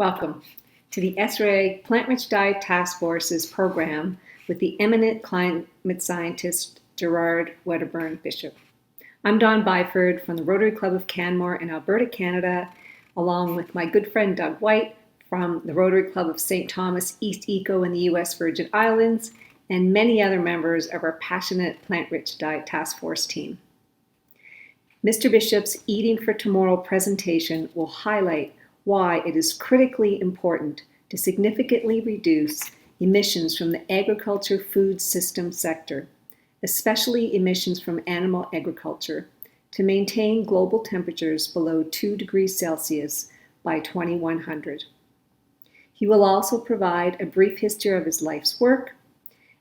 Welcome to the SRA Plant-Rich Diet Task Force's program with the eminent climate scientist Gerard Bisshop. I'm Dawn Byford from the Rotary Club of Canmore in Alberta, Canada, along with my good friend Doug White from the Rotary Club of St. Thomas East Eco in the U.S. Virgin Islands, and many other members of our passionate Plant-Rich Diet Task Force team. Mr. Bishop's Eating for Tomorrow presentation will highlight why it is critically important to significantly reduce emissions from the agriculture food system sector, especially emissions from animal agriculture, to maintain global temperatures below 2 degrees Celsius by 2100. He will also provide a brief history of his life's work,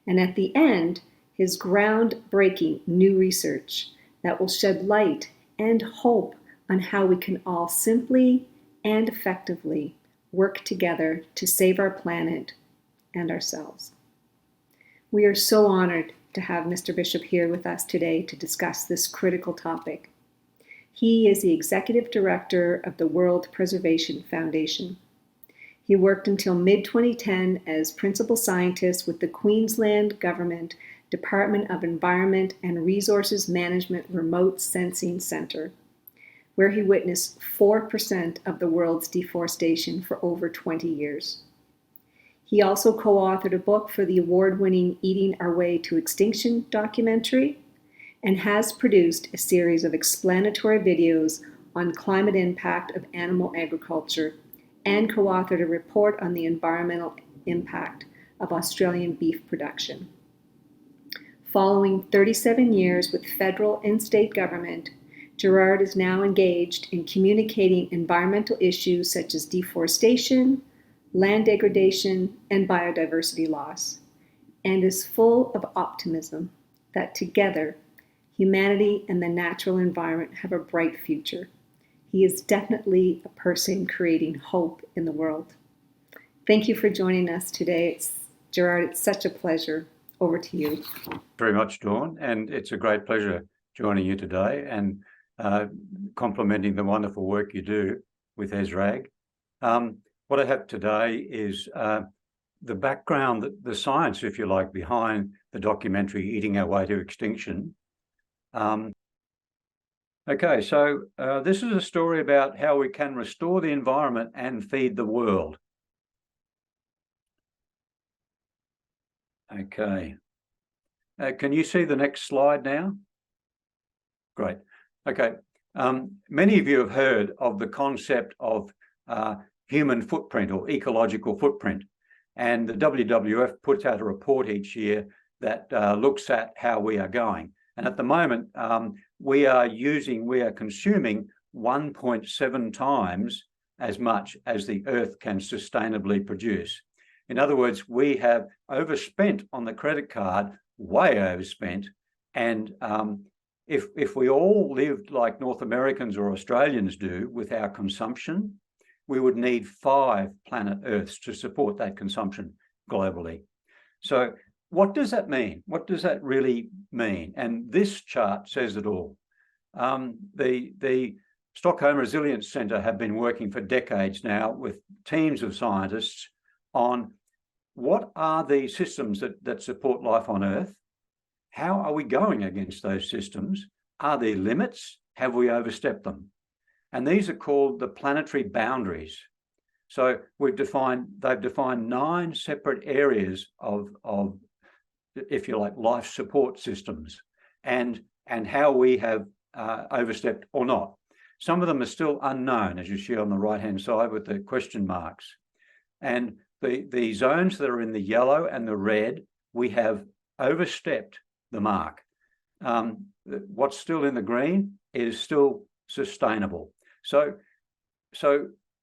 and at the end, his groundbreaking new research that will shed light and hope on how we can all simply and effectively work together to save our planet and ourselves. We are so honored to have Mr. Bishop here with us today to discuss this critical topic. He is the Executive Director of the World Preservation Foundation. He worked until mid-2010 as Principal Scientist with the Queensland Government Department of Environment and Resources Management Remote Sensing Centre, where he witnessed 4% of the world's deforestation for over 20 years. He also co-authored a book for the award-winning Eating Our Way to Extinction documentary and has produced a series of explanatory videos on climate impact of animal agriculture and co-authored a report on the environmental impact of Australian beef production. Following 37 years with federal and state government, Gerard is now engaged in communicating environmental issues such as deforestation, land degradation, and biodiversity loss, and is full of optimism that together, humanity and the natural environment have a bright future. He is definitely a person creating hope in the world. Thank you for joining us today. Gerard, it's such a pleasure. Over to you. Very much, Dawn, and it's a great pleasure joining you today and complimenting the wonderful work you do with ESRAG. What I have today is the background, the science, if you like, behind the documentary Eating Our Way to Extinction. Okay, so this is a story about how we can restore the environment and feed the world. Okay. Can you see the next slide now? Great. Okay. Many of you have heard of the concept of human footprint or ecological footprint. And the WWF puts out a report each year that looks at how we are going. And at the moment, we are consuming 1.7 times as much as the Earth can sustainably produce. In other words, we have overspent on the credit card, way overspent. And if we all lived like North Americans or Australians do with our consumption, we would need 5 planet Earths to support that consumption globally. So what does that mean? What does that really mean? And this chart says it all. The Stockholm Resilience Centre have been working for decades now with teams of scientists on what are the systems that support life on Earth? How are we going against those systems? Are there limits? Have we overstepped them? And these are called the planetary boundaries. So they've defined 9 separate areas of, if you like, life support systems and how we have overstepped or not. Some of them are still unknown, as you see on the right-hand side with the question marks. And the zones that are in the yellow and the red, we have overstepped the mark. What's still in the green is still sustainable. So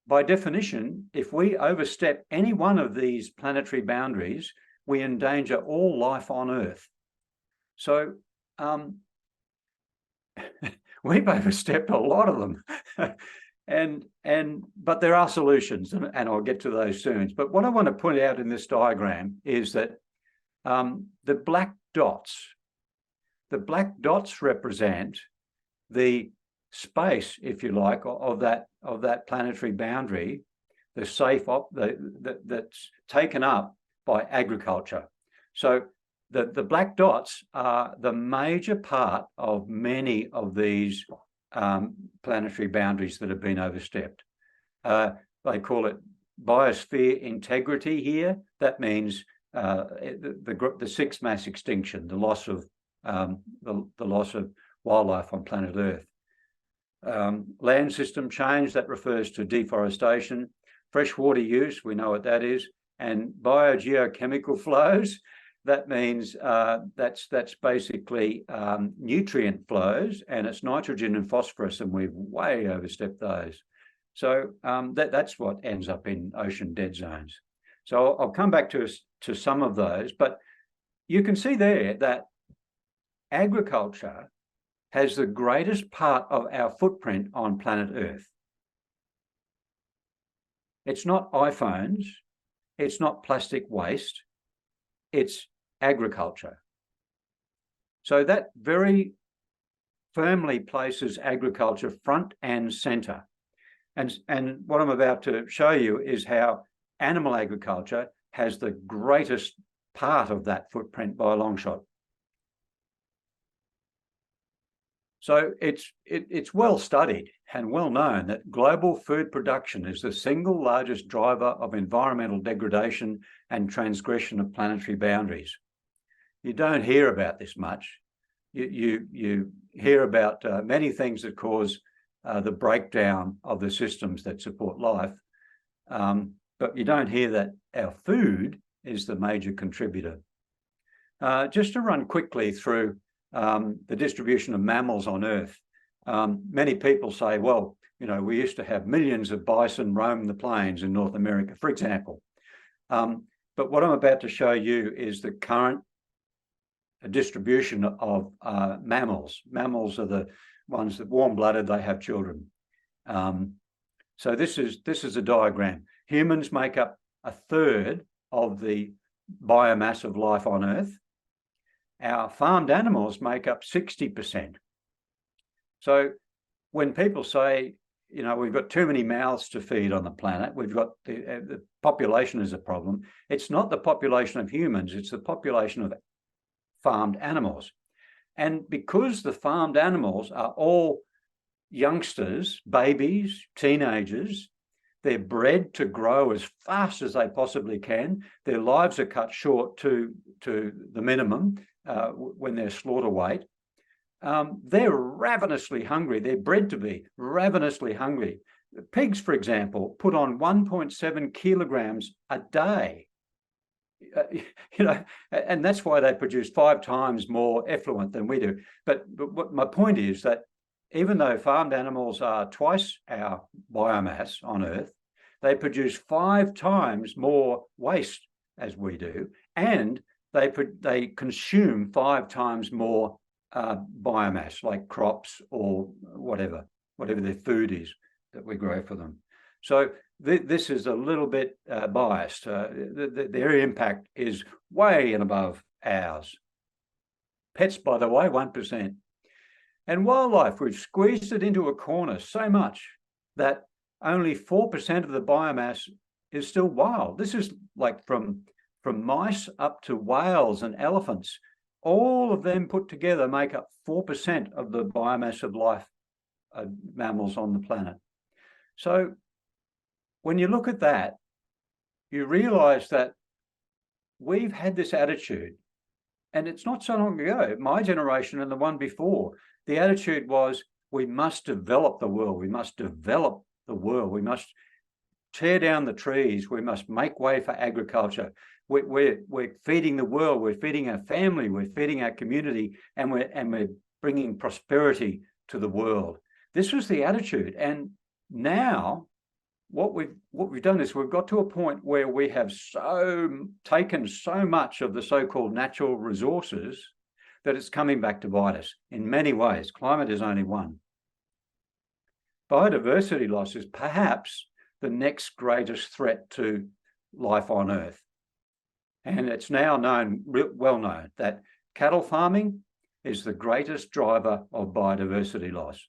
by definition, if we overstep any one of these planetary boundaries, we endanger all life on Earth. So we've overstepped a lot of them. But there are solutions, and I'll get to those soon. But what I want to point out in this diagram is that the black dots represent the space, if you like, of that planetary boundary that's taken up by agriculture. So the black dots are the major part of many of these planetary boundaries that have been overstepped. They call it biosphere integrity here. That means the sixth mass extinction, the loss of wildlife on planet Earth. Land system change, that refers to deforestation. Freshwater use, we know what that is. And biogeochemical flows, that means that's basically nutrient flows, and it's nitrogen and phosphorus, and we've way overstepped those. So that's what ends up in ocean dead zones. So I'll come back to some of those, but you can see there that agriculture has the greatest part of our footprint on planet Earth. It's not iPhones, it's not plastic waste, it's agriculture. So that very firmly places agriculture front and center. And what I'm about to show you is how animal agriculture has the greatest part of that footprint by a long shot. So it's well studied and well known that global food production is the single largest driver of environmental degradation and transgression of planetary boundaries. You don't hear about this much. You hear about many things that cause the breakdown of the systems that support life, but you don't hear that our food is the major contributor. Just to run quickly through the distribution of mammals on Earth. Many people say, well, we used to have millions of bison roam the plains in North America, for example. But what I'm about to show you is the current distribution of mammals. Mammals are the ones that warm-blooded, they have children. So this is a diagram. Humans make up a third of the biomass of life on Earth. Our farmed animals make up 60%. So when people say, we've got too many mouths to feed on the planet, we've got the population is a problem, it's not the population of humans, it's the population of farmed animals. And because the farmed animals are all youngsters, babies, teenagers, they're bred to grow as fast as they possibly can. Their lives are cut short to the minimum when they're slaughter weight. They're ravenously hungry. They're bred to be ravenously hungry. Pigs, for example, put on 1.7 kilograms a day. And that's why they produce 5 times more effluent than we do. But what my point is that even though farmed animals are twice our biomass on Earth, they produce 5 times more waste as we do, and they consume 5 times more biomass, like crops or whatever their food is that we grow for them. So this is a little bit biased. Their impact is way and above ours. Pets, by the way, 1%. And wildlife, we've squeezed it into a corner so much that only 4% of the biomass is still wild. This is like from mice up to whales and elephants. All of them put together make up 4% of the biomass of life, mammals on the planet. So when you look at that, you realize that we've had this attitude, and it's not so long ago, my generation and the one before, the attitude was, we must develop the world. We must develop the world. We must tear down the trees. We must make way for agriculture. We're feeding the world. We're feeding our family. We're feeding our community, and we're bringing prosperity to the world. This was the attitude. And now what we've done is we've got to a point where we have taken so much of the so-called natural resources that it's coming back to bite us in many ways. Climate is only one. Biodiversity loss is perhaps the next greatest threat to life on Earth. And it's now well known that cattle farming is the greatest driver of biodiversity loss.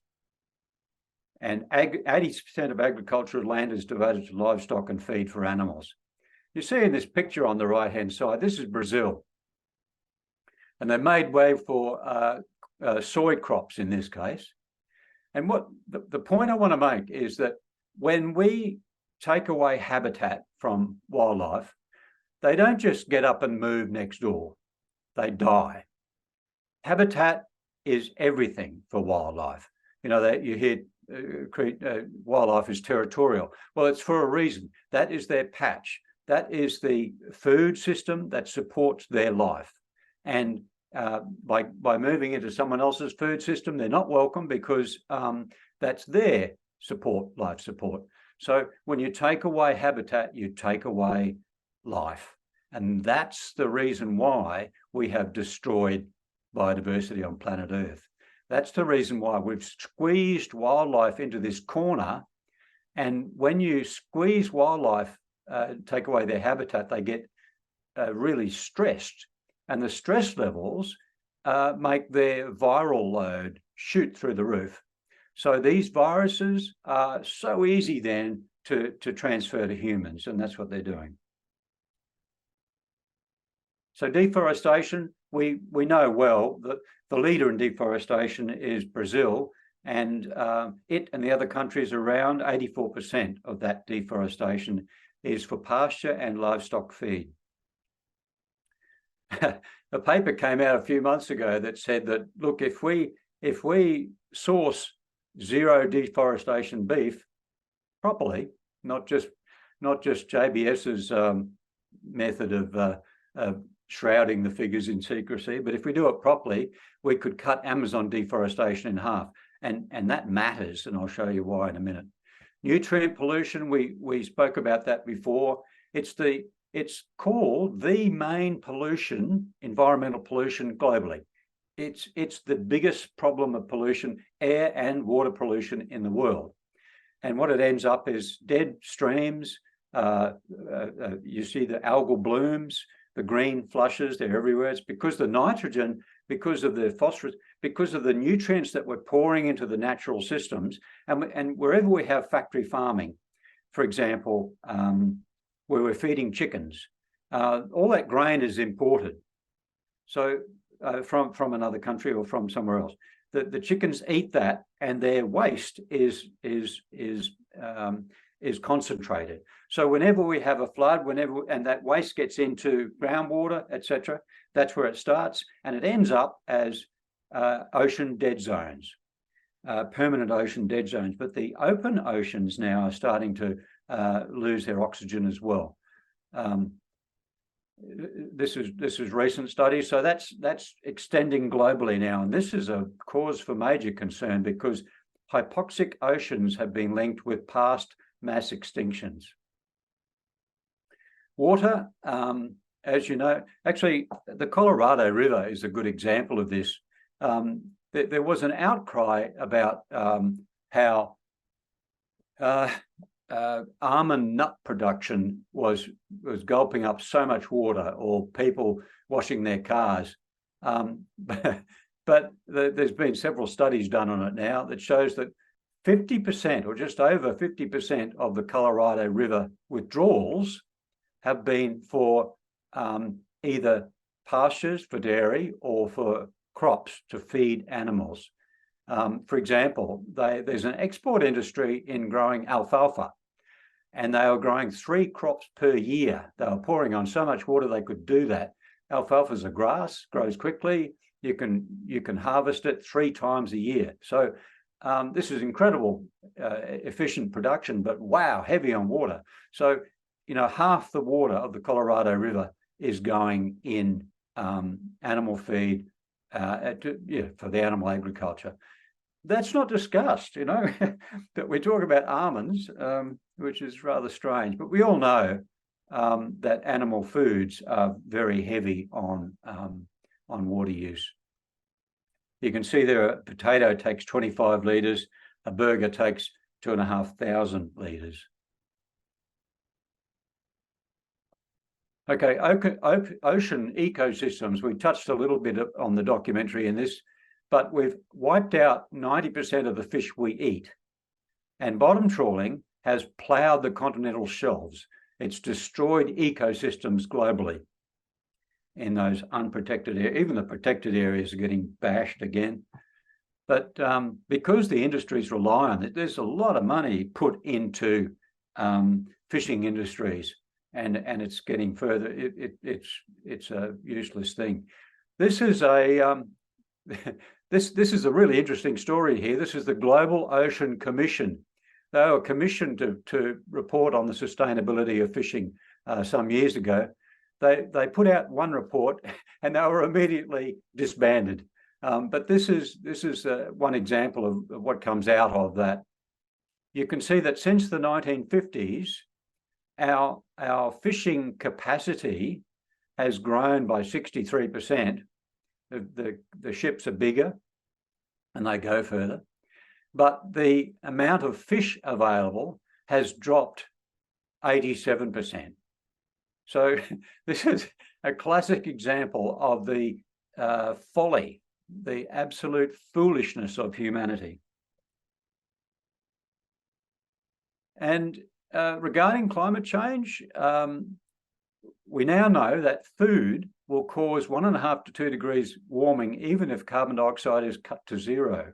and 80% of agricultural land is devoted to livestock and feed for animals. You see in this picture on the right-hand side, this is Brazil. And they made way for soy crops in this case. And what the point I want to make is that when we take away habitat from wildlife, they don't just get up and move next door, they die. Habitat is everything for wildlife. You know, that you hear wildlife is territorial. Well, it's for a reason. That is their patch. That is the food system that supports their life. And by moving into someone else's food system, they're not welcome because that's their life support. So when you take away habitat, you take away life. And that's the reason why we have destroyed biodiversity on planet Earth. That's the reason why we've squeezed wildlife into this corner. And when you squeeze wildlife, take away their habitat, they get really stressed. And the stress levels make their viral load shoot through the roof. So these viruses are so easy then to transfer to humans, and that's what they're doing. So deforestation, we know well that the leader in deforestation is Brazil, and it and the other countries around, 84% of that deforestation is for pasture and livestock feed. A paper came out a few months ago that said that, look, if we source zero deforestation beef properly, not just JBS's method of shrouding the figures in secrecy, but if we do it properly, we could cut Amazon deforestation in half, and that matters, and I'll show you why in a minute. Nutrient pollution, we spoke about that before. It's called the main pollution, environmental pollution globally. It's the biggest problem of pollution, air and water pollution in the world. And what it ends up is dead streams. You see the algal blooms, the green flushes, they're everywhere. It's because the nitrogen, because of the phosphorus, because of the nutrients that we're pouring into the natural systems. And wherever we have factory farming, for example, where we're feeding chickens, all that grain is imported. So from another country or from somewhere else. The chickens eat that, and their waste is concentrated. So whenever we have a flood, and that waste gets into groundwater, etc., that's where it starts, and it ends up as ocean dead zones, permanent ocean dead zones. But the open oceans now are starting to lose their oxygen as well. This is recent studies, so that's extending globally now, and this is a cause for major concern because hypoxic oceans have been linked with past mass extinctions. Water, as you know, actually the Colorado River is a good example of this. There was an outcry about how almond nut production was gulping up so much water, or people washing their cars. But there's been several studies done on it now that shows that 50% or just over 50% of the Colorado River withdrawals have been for either pastures for dairy or for crops to feed animals. For example, there's an export industry in growing alfalfa, and they were growing 3 crops per year. They were pouring on so much water they could do that. Alfalfa is a grass, grows quickly. You can harvest it 3 times a year. So this is incredible, efficient production, but wow, heavy on water. So, you know, half the water of the Colorado River is going in animal feed for the animal agriculture. That's not discussed, you know, that we talk about almonds, which is rather strange, but we all know that animal foods are very heavy on water use. You can see there a potato takes 25 litres, a burger takes 2,500 litres. Okay, ocean ecosystems, we touched a little bit on the documentary in this, but we've wiped out 90% of the fish we eat. And bottom trawling has ploughed the continental shelves. It's destroyed ecosystems globally in those unprotected areas. Even the protected areas are getting bashed again. But because the industries rely on it, there's a lot of money put into fishing industries, and it's getting further. It's a useless thing. This is a this is a really interesting story here. This is the Global Ocean Commission. They were commissioned to report on the sustainability of fishing some years ago. They put out one report and they were immediately disbanded. But this is one example of what comes out of that. You can see that since the 1950s, our fishing capacity has grown by 63%. The ships are bigger and they go further, but the amount of fish available has dropped 87%. So this is a classic example of the folly, the absolute foolishness of humanity. And regarding climate change, we now know that food will cause 1.5 to 2 degrees warming, even if carbon dioxide is cut to zero.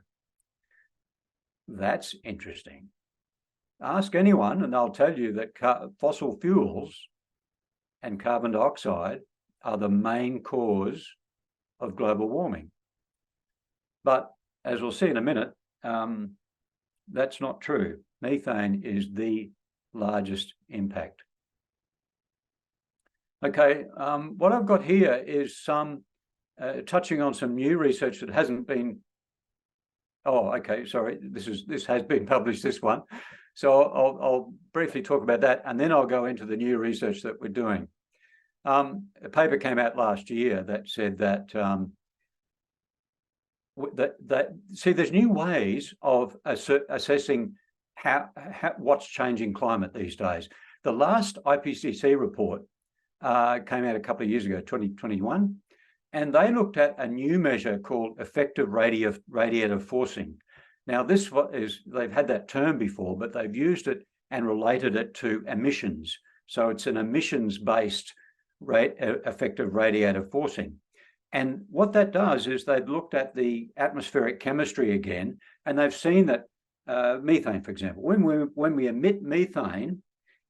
That's interesting. Ask anyone and they'll tell you that fossil fuels and carbon dioxide are the main cause of global warming. But as we'll see in a minute, that's not true. Methane is the largest impact. Okay, what I've got here is some touching on some new research that hasn't been. Oh, okay, sorry. This has been published, this one. So I'll briefly talk about that, and then I'll go into the new research that we're doing. A paper came out last year that said that there's new ways of assessing what's changing climate these days. The last IPCC report came out a couple of years ago, 2021, and they looked at a new measure called effective radiative forcing. Now, this is, they've had that term before, but they've used it and related it to emissions. So it's an emissions-based effective radiative forcing. And what that does is they've looked at the atmospheric chemistry again, and they've seen that methane, for example, when we emit methane,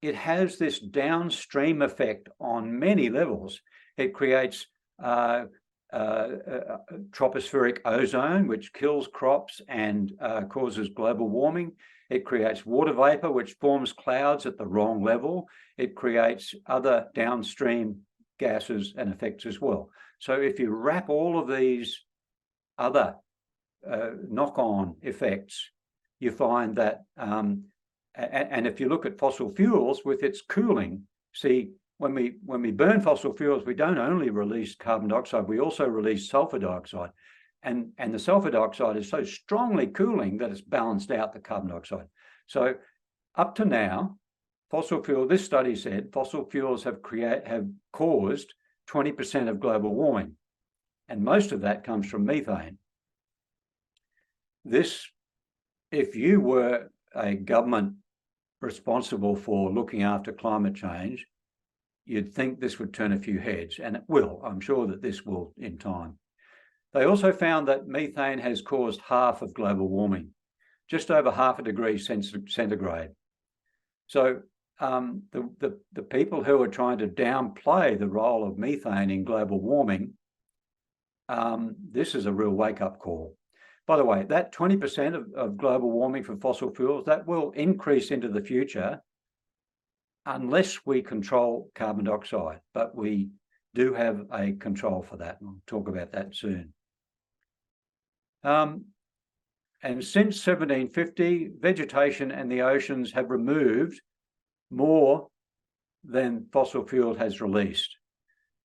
it has this downstream effect on many levels. It creates tropospheric ozone, which kills crops and causes global warming. It creates water vapor, which forms clouds at the wrong level. It creates other downstream gases and effects as well. So if you wrap all of these other knock-on effects, you find that, and if you look at fossil fuels with its cooling, see, when we burn fossil fuels, we don't only release carbon dioxide, we also release sulfur dioxide. And the sulfur dioxide is so strongly cooling that it's balanced out the carbon dioxide. So up to now, this study said fossil fuels have caused 20% of global warming, and most of that comes from methane. If you were a government responsible for looking after climate change, you'd think this would turn a few heads, and it will. I'm sure that this will in time. They also found that methane has caused half of global warming, just over 0.5 degrees centigrade. So the people who are trying to downplay the role of methane in global warming, this is a real wake-up call. By the way, that 20% of global warming from fossil fuels, that will increase into the future unless we control carbon dioxide, but we do have a control for that, and I'll talk about that soon. And since 1750, vegetation and the oceans have removed more than fossil fuel has released.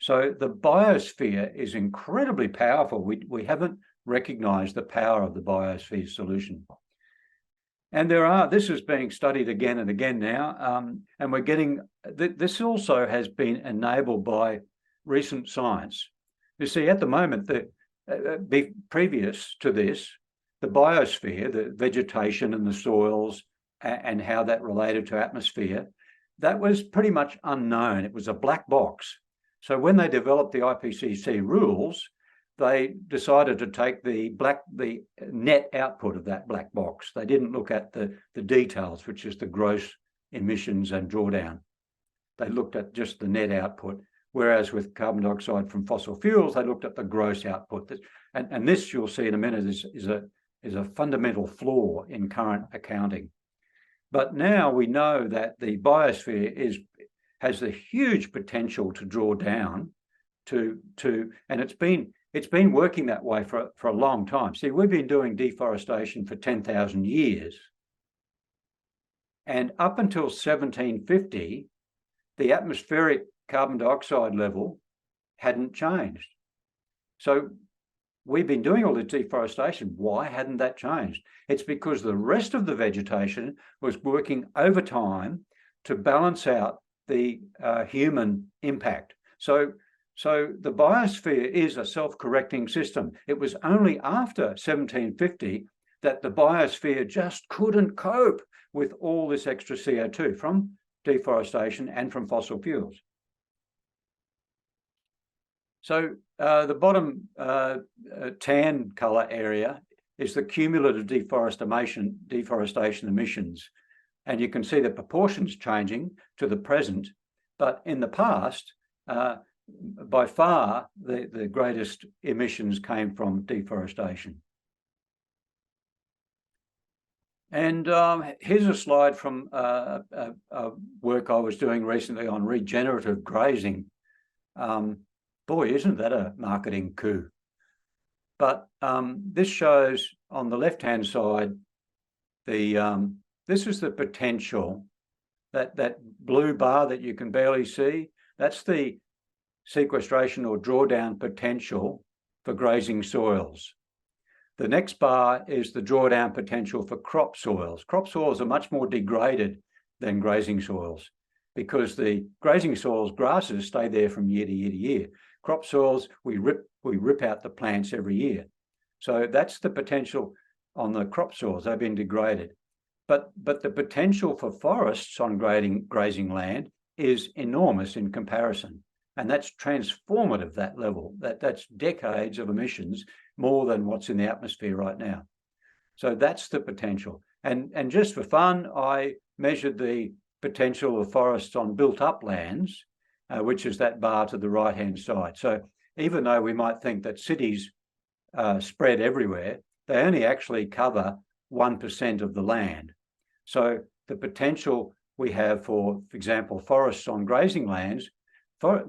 So the biosphere is incredibly powerful. We haven't recognized the power of the biosphere solution. And this is being studied again and again now, and we're getting, this also has been enabled by recent science. You see, at the moment, previous to this, the biosphere, the vegetation and the soils and how that related to atmosphere, that was pretty much unknown. It was a black box. So when they developed the IPCC rules, they decided to take the net output of that black box. They didn't look at the details, which is the gross emissions and drawdown. They looked at just the net output. Whereas with carbon dioxide from fossil fuels, they looked at the gross output. And this, you'll see in a minute, is a fundamental flaw in current accounting. But now we know that the biosphere has a huge potential to draw down and it's been working that way for a long time. See, we've been doing deforestation for 10,000 years. And up until 1750, the atmospheric carbon dioxide level hadn't changed. So we've been doing all this deforestation. Why hadn't that changed? It's because the rest of the vegetation was working overtime to balance out the human impact. So the biosphere is a self-correcting system. It was only after 1750 that the biosphere just couldn't cope with all this extra CO2 from deforestation and from fossil fuels. So the bottom tan colour area is the cumulative deforestation emissions. And you can see the proportions changing to the present. But in the past, by far, the greatest emissions came from deforestation. And here's a slide from a work I was doing recently on regenerative grazing. Boy, isn't that a marketing coup? But this shows on the left-hand side, this is the potential, that blue bar that you can barely see, that's the sequestration or drawdown potential for grazing soils. The next bar is the drawdown potential for crop soils. Crop soils are much more degraded than grazing soils because the grazing soils, grasses, stay there from year to year to year. Crop soils, we rip out the plants every year. So that's the potential on the crop soils. They've been degraded. But the potential for forests on grazing land is enormous in comparison. And that's transformative, that level. That's decades of emissions, more than what's in the atmosphere right now. So that's the potential. And just for fun, I measured the potential of forests on built-up lands, which is that bar to the right-hand side. So even though we might think that cities spread everywhere, they only actually cover 1% of the land. So the potential we have for example, forests on grazing lands,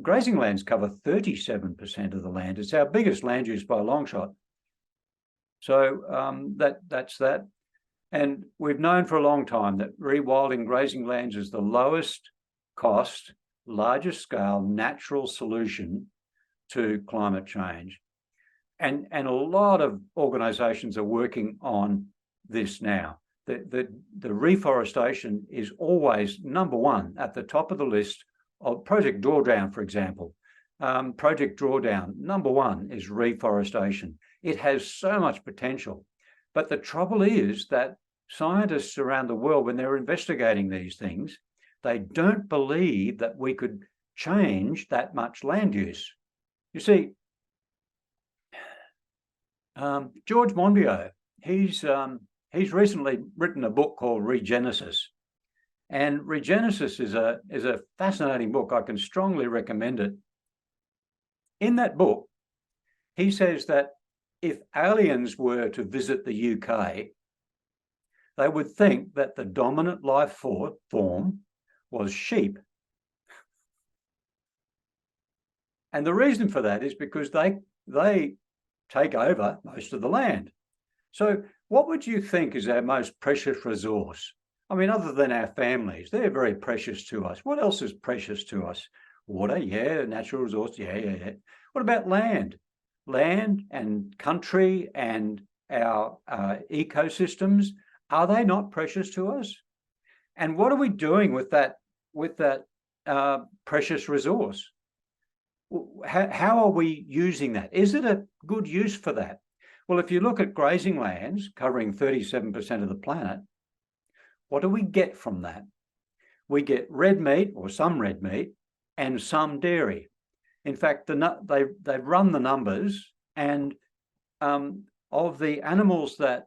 grazing lands cover 37% of the land. It's our biggest land use by a long shot. So that's that. And we've known for a long time that rewilding grazing lands is the lowest cost, largest scale natural solution to climate change. And a lot of organisations are working on this now. The reforestation is always number one at the top of the list of Project Drawdown, for example. Project Drawdown, number one is reforestation. It has so much potential. But the trouble is that scientists around the world, when they're investigating these things, they don't believe that we could change that much land use. You see, George Monbiot, he's recently written a book called Regenesis. And Regenesis is a fascinating book. I can strongly recommend it. In that book, he says that if aliens were to visit the UK, they would think that the dominant life form was sheep. And the reason for that is because they take over most of the land. So what would you think is our most precious resource? I mean, other than our families, they're very precious to us. What else is precious to us? Water, yeah. Natural resource, yeah. What about land? Land and country and our ecosystems, are they not precious to us? And what are we doing with that precious resource? How are we using that? Is it a good use for that? Well, if you look at grazing lands covering 37% of the planet, What do we get from that? We get red meat, or some red meat, and some dairy. In fact, they've run the numbers, and of the animals that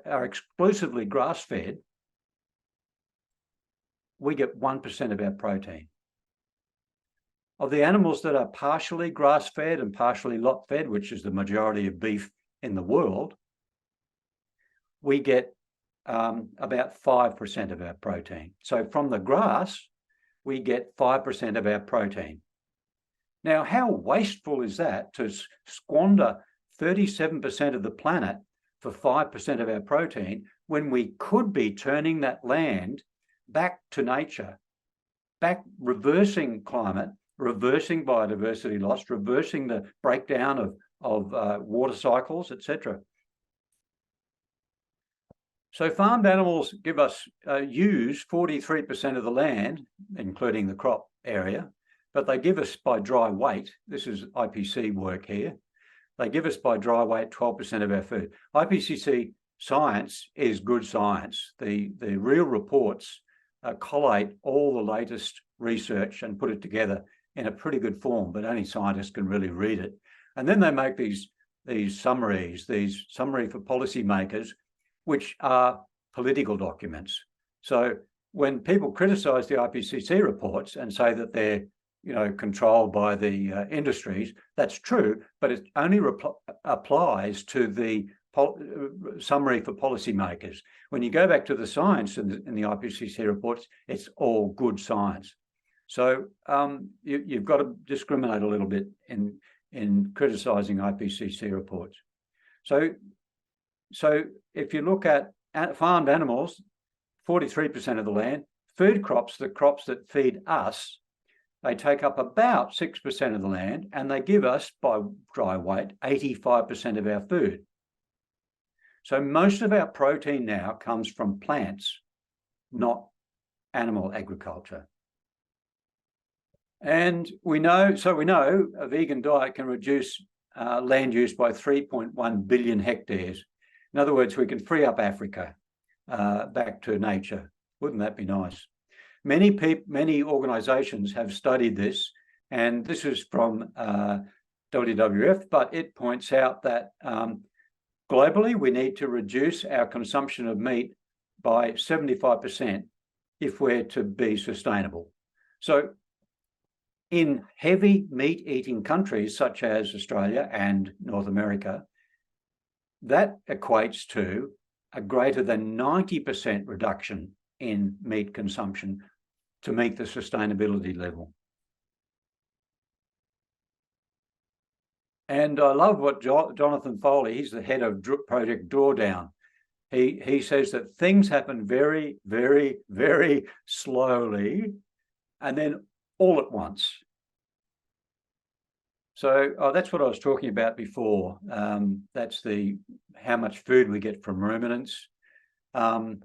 are exclusively grass-fed, we get 1% of our protein. Of the animals that are partially grass-fed and partially lot-fed, which is the majority of beef in the world, we get about 5% of our protein. So from the grass, we get 5% of our protein. Now, how wasteful is that to squander 37% of the planet for 5% of our protein when we could be turning that land back to nature, back reversing climate, reversing biodiversity loss, reversing the breakdown of water cycles, etc. So farmed animals give us use 43% of the land, including the crop area, but they give us by dry weight, this is IPC work here, they give us by dry weight 12% of our food. IPCC science is good science. The real reports collate all the latest research and put it together in a pretty good form, but only scientists can really read it. And then they make these summaries, these summary for policymakers, which are political documents. So when people criticize the IPCC reports and say that they're controlled by the industries, that's true, but it only applies to the summary for policymakers. When you go back to the science in the IPCC reports, it's all good science. So you've got to discriminate a little bit in criticizing IPCC reports. So if you look at farmed animals, 43% of the land, food crops, the crops that feed us, they take up about 6% of the land, and they give us, by dry weight, 85% of our food. So most of our protein now comes from plants, not animal agriculture. And we know a vegan diet can reduce land use by 3.1 billion hectares. In other words, we can free up Africa back to nature. Wouldn't that be nice? Many organizations have studied this, and this is from WWF, but it points out that globally, we need to reduce our consumption of meat by 75% if we're to be sustainable. So in heavy meat-eating countries such as Australia and North America, that equates to a greater than 90% reduction in meat consumption to meet the sustainability level. And I love what Jonathan Foley, he's the head of Project Drawdown. He says that things happen very, very, very slowly and then all at once. So that's what I was talking about before. That's how much food we get from ruminants. The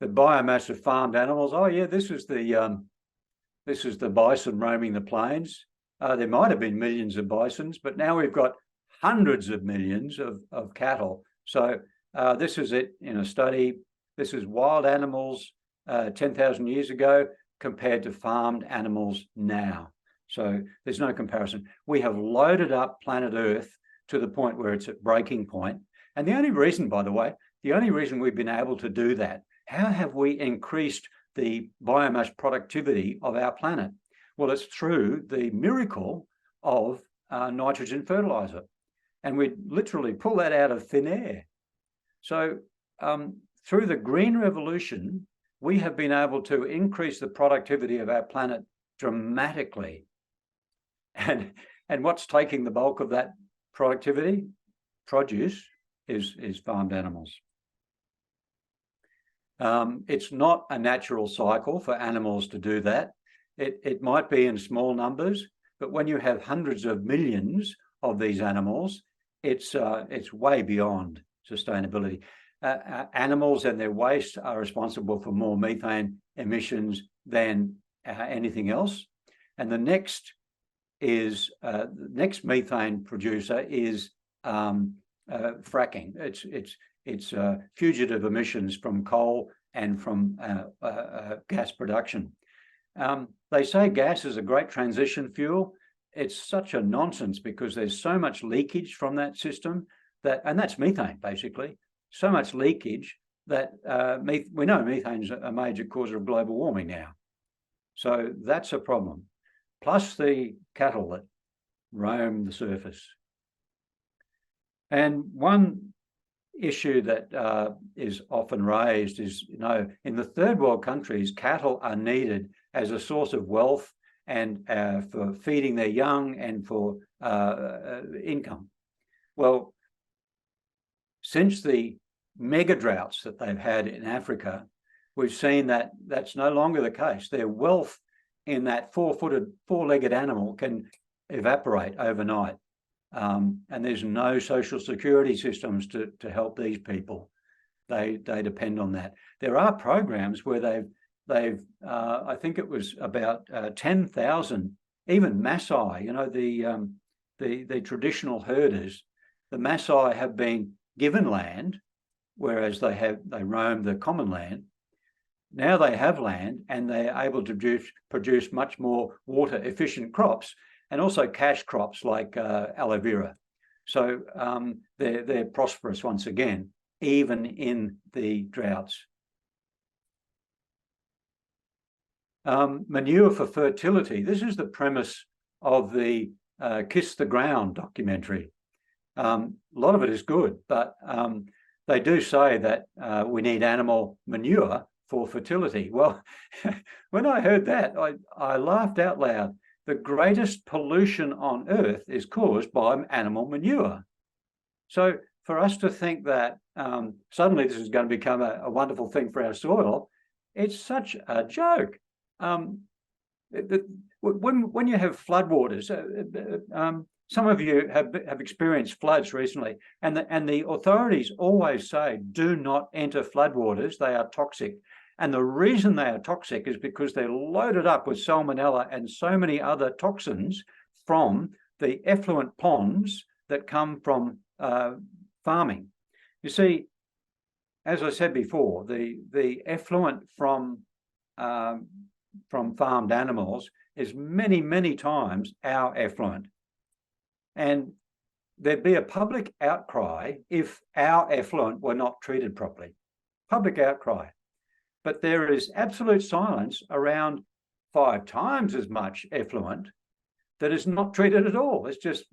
biomass of farmed animals. Oh yeah, this is the bison roaming the plains. There might have been millions of bisons, but now we've got hundreds of millions of cattle. So this is it in a study. This is wild animals 10,000 years ago compared to farmed animals now. So there's no comparison. We have loaded up planet Earth to the point where it's at breaking point. And the only reason, by the way, we've been able to do that, how have we increased the biomass productivity of our planet? Well, it's through the miracle of nitrogen fertilizer. And we literally pull that out of thin air. So through the green revolution, we have been able to increase the productivity of our planet dramatically. And what's taking the bulk of that productivity? Produce is farmed animals. It's not a natural cycle for animals to do that. It might be in small numbers, but when you have hundreds of millions of these animals, it's way beyond sustainability. Animals and their waste are responsible for more methane emissions than anything else. And the next methane producer is fracking. It's fugitive emissions from coal and from gas production. They say gas is a great transition fuel. It's such a nonsense because there's so much leakage from that system and that's methane basically, so much leakage that we know methane's a major cause of global warming now. So that's a problem. Plus the cattle that roam the surface. And one issue that is often raised is, in the third world countries, cattle are needed as a source of wealth and for feeding their young and for income. Well, since the mega droughts that they've had in Africa, we've seen that that's no longer the case. Their wealth in that four-legged animal can evaporate overnight. And there's no social security systems to help these people. They depend on that. There are programs where they've I think it was about 10,000, even Maasai, the traditional herders, the Maasai have been given land, whereas they roam the common land. Now they have land and they're able to produce much more water efficient crops, and also cash crops like aloe vera. So they're prosperous once again, even in the droughts. Manure for fertility. This is the premise of the Kiss the Ground documentary. A lot of it is good, but they do say that we need animal manure for fertility. Well, when I heard that, I laughed out loud. The greatest pollution on Earth is caused by animal manure. So for us to think that suddenly this is going to become a wonderful thing for our soil, it's such a joke. When you have floodwaters, some of you have experienced floods recently, and the authorities always say, do not enter floodwaters, they are toxic. And the reason they are toxic is because they're loaded up with salmonella and so many other toxins from the effluent ponds that come from farming. You see, as I said before, the effluent from farmed animals is many, many times our effluent. And there'd be a public outcry if our effluent were not treated properly. Public outcry. But there is absolute silence around 5 times as much effluent that is not treated at all. It's just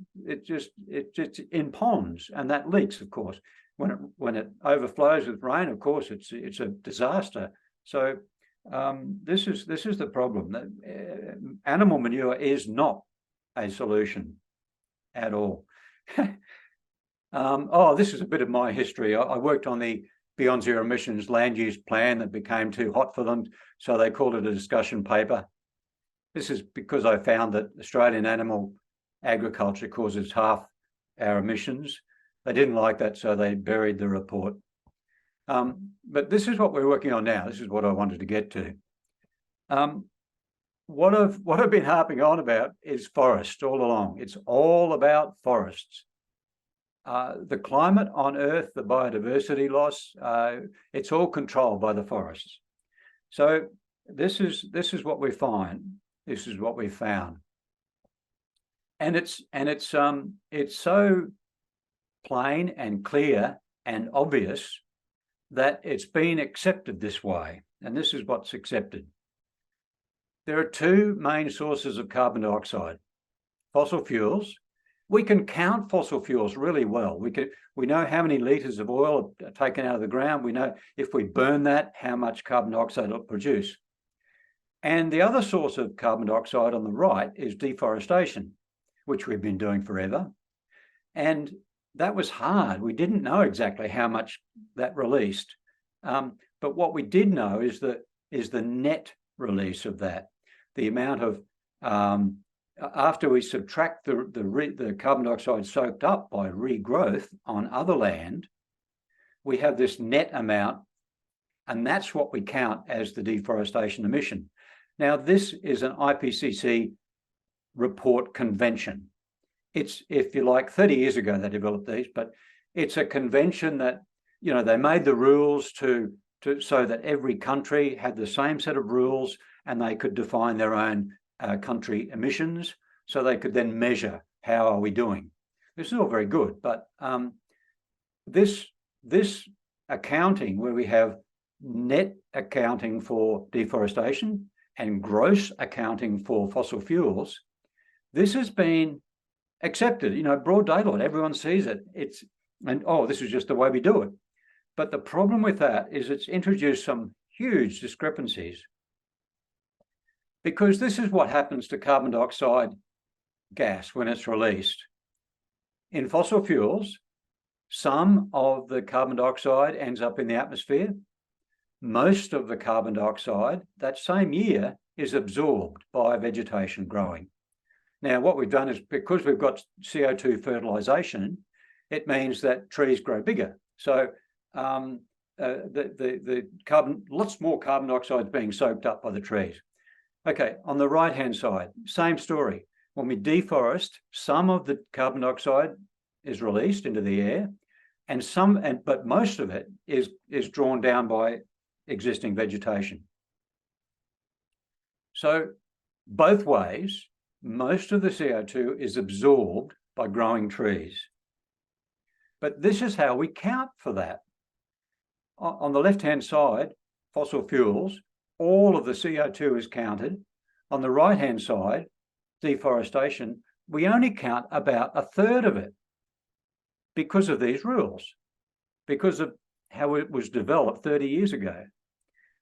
in ponds, and that leaks, of course. When it overflows with rain, of course, it's a disaster. So this is the problem. That animal manure is not a solution at all. This is a bit of my history. I worked on the Beyond Zero Emissions land use plan that became too hot for them, so they called it a discussion paper. This is because I found that Australian animal agriculture causes half our emissions. They didn't like that, so they buried the report. But this is what we're working on now. This is what I wanted to get to. What I've been harping on about is forest all along. It's all about forests. The climate on Earth, the biodiversity loss, it's all controlled by the forests. So this is what we find. This is what we found, and it's so plain and clear and obvious that it's been accepted this way, and this is what's accepted. There are 2 main sources of carbon dioxide: fossil fuels. We can count fossil fuels really well. We know how many litres of oil are taken out of the ground. We know if we burn that, how much carbon dioxide it'll produce. And the other source of carbon dioxide on the right is deforestation, which we've been doing forever. And that was hard. We didn't know exactly how much that released. But what we did know is the net release of that, the amount of after we subtract the carbon dioxide soaked up by regrowth on other land, we have this net amount, and that's what we count as the deforestation emission. Now, this is an IPCC report convention. It's, if you like, 30 years ago they developed these, but it's a convention that, they made the rules to so that every country had the same set of rules and they could define their own country emissions, so they could then measure how are we doing. This is all very good, but this accounting, where we have net accounting for deforestation and gross accounting for fossil fuels, this has been accepted, broad daylight, everyone sees it. This is just the way we do it. But the problem with that is it's introduced some huge discrepancies, because this is what happens to carbon dioxide gas when it's released. In fossil fuels, some of the carbon dioxide ends up in the atmosphere. Most of the carbon dioxide that same year is absorbed by vegetation growing. Now, what we've done is, because we've got CO2 fertilization, it means that trees grow bigger. So the carbon, lots more carbon dioxide is being soaked up by the trees. Okay, on the right-hand side, same story. When we deforest, some of the carbon dioxide is released into the air, but most of it is drawn down by existing vegetation. So both ways, most of the CO2 is absorbed by growing trees. But this is how we count for that. On the left-hand side, fossil fuels, all of the CO2 is counted. On the right-hand side, deforestation, we only count about a third of it because of these rules, because of how it was developed 30 years ago.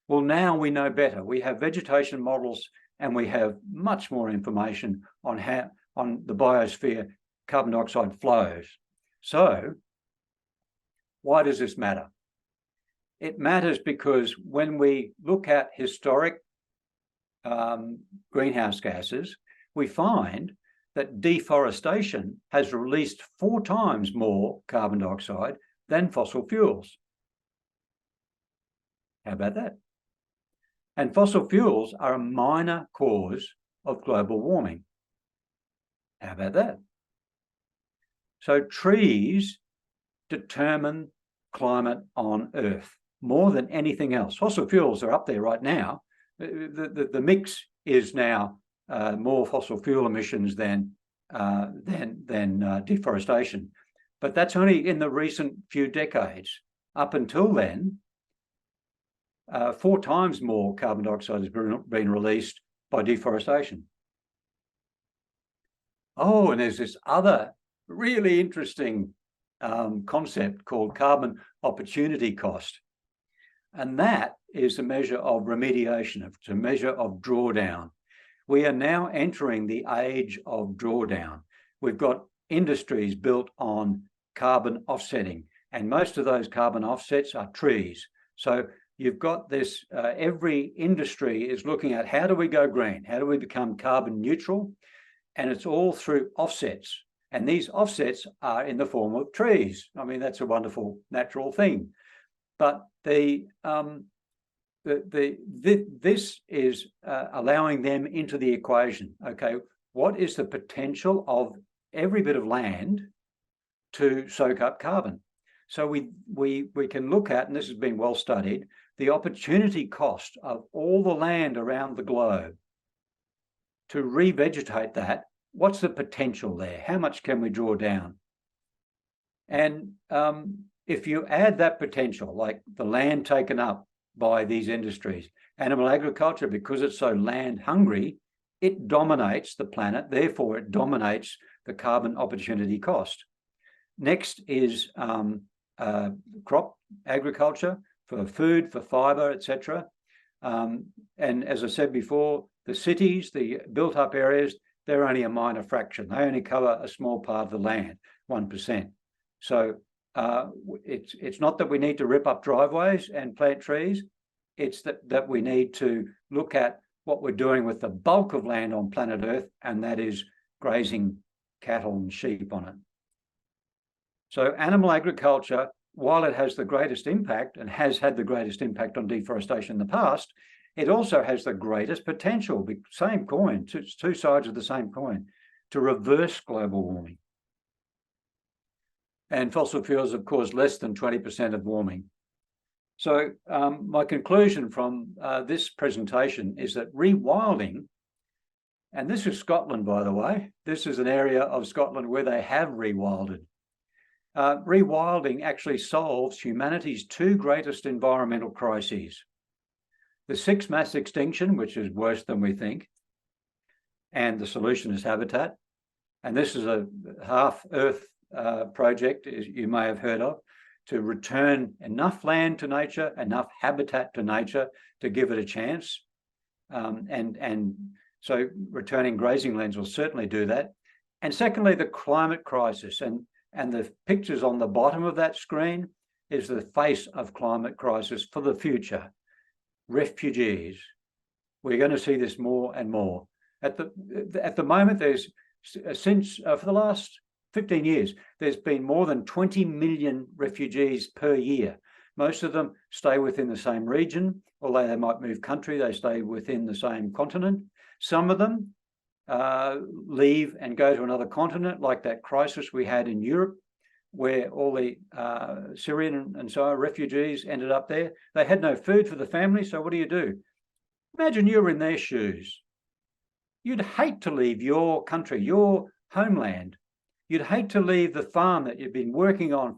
Well, now we know better. We have vegetation models and we have much more information on the biosphere carbon dioxide flows. So why does this matter? It matters because when we look at historic greenhouse gases, we find that deforestation has released 4 times more carbon dioxide than fossil fuels. How about that? And fossil fuels are a minor cause of global warming. How about that? So trees determine climate on Earth more than anything else. Fossil fuels are up there right now. The mix is now more fossil fuel emissions than deforestation. But that's only in the recent few decades. Up until then, 4 times more carbon dioxide has been released by deforestation. Oh, and there's this other really interesting concept called carbon opportunity cost. And that is a measure of remediation, it's a measure of drawdown. We are now entering the age of drawdown. We've got industries built on carbon offsetting, and most of those carbon offsets are trees. So you've got this, every industry is looking at how do we go green? How do we become carbon neutral? And it's all through offsets. And these offsets are in the form of trees. I mean, that's a wonderful natural thing. But this is allowing them into the equation. Okay, what is the potential of every bit of land to soak up carbon? So we can look at, and this has been well studied, the opportunity cost of all the land around the globe to revegetate that. What's the potential there? How much can we draw down? And if you add that potential, like the land taken up by these industries, animal agriculture, because it's so land hungry, it dominates the planet, therefore it dominates the carbon opportunity cost. Next is crop agriculture for food, for fiber, etc. And as I said before, the cities, the built up areas, they're only a minor fraction. They only cover a small part of the land, 1%. So it's not that we need to rip up driveways and plant trees. It's that we need to look at what we're doing with the bulk of land on planet Earth, and that is grazing cattle and sheep on it. So animal agriculture, while it has the greatest impact and has had the greatest impact on deforestation in the past, it also has the greatest potential, same coin, it's 2 sides of the same coin, to reverse global warming. And fossil fuels have caused less than 20% of warming. So my conclusion from this presentation is that rewilding, and this is Scotland, by the way, this is an area of Scotland where they have rewilded. Rewilding actually solves humanity's two greatest environmental crises. The sixth mass extinction, which is worse than we think, and the solution is habitat. And this is a half-Earth project, as you may have heard of, to return enough land to nature, enough habitat to nature to give it a chance. And so returning grazing lands will certainly do that. And secondly, the climate crisis. And the pictures on the bottom of that screen is the face of climate crisis for the future. Refugees. We're going to see this more and more. At the moment, there's for the last 15 years, there's been more than 20 million refugees per year. Most of them stay within the same region, although they might move country, they stay within the same continent. Some of them leave and go to another continent, like that crisis we had in Europe, where all the Syrian and so on refugees ended up there. They had no food for the family, so what do? Imagine you were in their shoes. You'd hate to leave your country, your homeland. You'd hate to leave the farm that you've been working on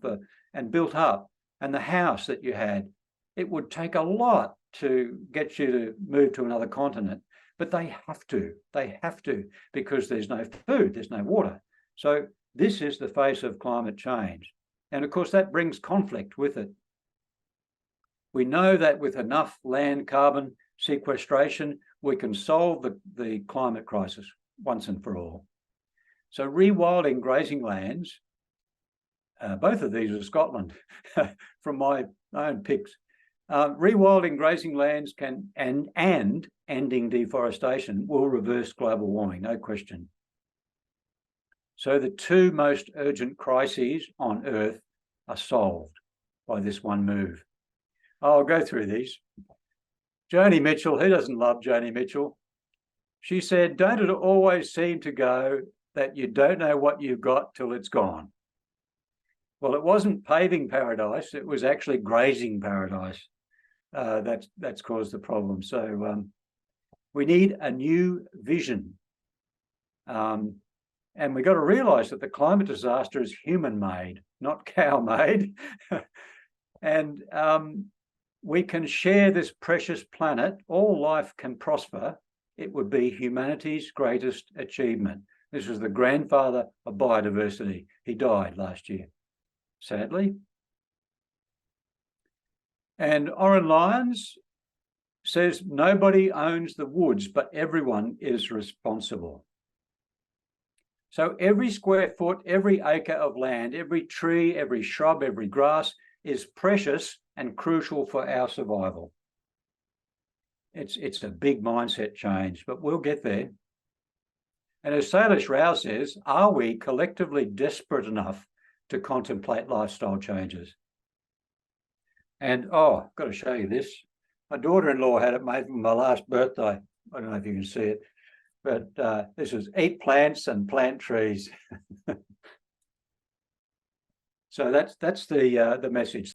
and built up, and the house that you had. It would take a lot to get you to move to another continent, but they have to, because there's no food, there's no water. So this is the face of climate change. And of course, that brings conflict with it. We know that with enough land carbon sequestration, we can solve the climate crisis once and for all. So rewilding grazing lands, both of these are Scotland from my own picks. Rewilding grazing lands and ending deforestation will reverse global warming, no question. So the two most urgent crises on Earth are solved by this one move. I'll go through these. Joni Mitchell, who doesn't love Joni Mitchell? She said, "Don't it always seem to go that you don't know what you've got till it's gone?" Well, it wasn't paving paradise, it was actually grazing paradise. That's caused the problem. So we need a new vision. And we've got to realise that the climate disaster is human-made, not cow-made. And we can share this precious planet. All life can prosper. It would be humanity's greatest achievement. This was the grandfather of biodiversity. He died last year, sadly. And Oren Lyons says, nobody owns the woods, but everyone is responsible. So every square foot, every acre of land, every tree, every shrub, every grass is precious and crucial for our survival. It's a big mindset change, but we'll get there. And as Salish Rao says, are we collectively desperate enough to contemplate lifestyle changes? And, oh, I've got to show you this. My daughter-in-law had it made for my last birthday. I don't know if you can see it, but this is eat plants and plant trees. So that's the message.